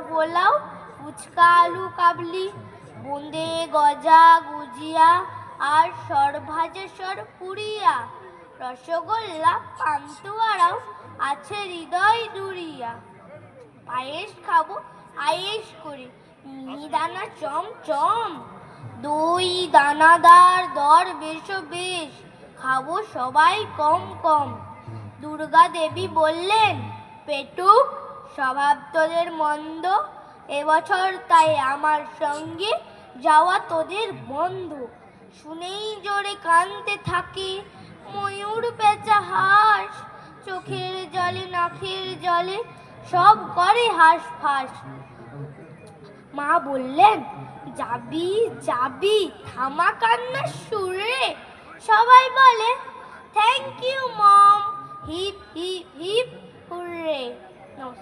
পোলাও, ফুচকা আলু কাবলি, বোঁদে গজা গুজিয়া, আর সরভাজা সর পুরিয়া, রসগোল্লা পান্তুয়ারাও আছে হৃদয় দুরিয়া। পায়েস খাবো আয়েস করে, মিহিদানা চমচম, দই দানাদার দর বেশো বেশ, খাবো সবাই কম কম। দুর্গা দেবী বললেন, পেটুক স্বভাব তোদের মন্দ, এবছর তাই আমার সঙ্গে যাওয়া তোদের বন্ধ। শুনেই জোরে কানতে থাকে ময়ূর পেঁচা হাঁস, চোখের জলে নাকের জলে সব করে হাঁস ফাঁস। মা বললেন, যাবি যাবি থামা কান্নার সুরে। সবাই বলে, thank you mom, hip hip hip hurray.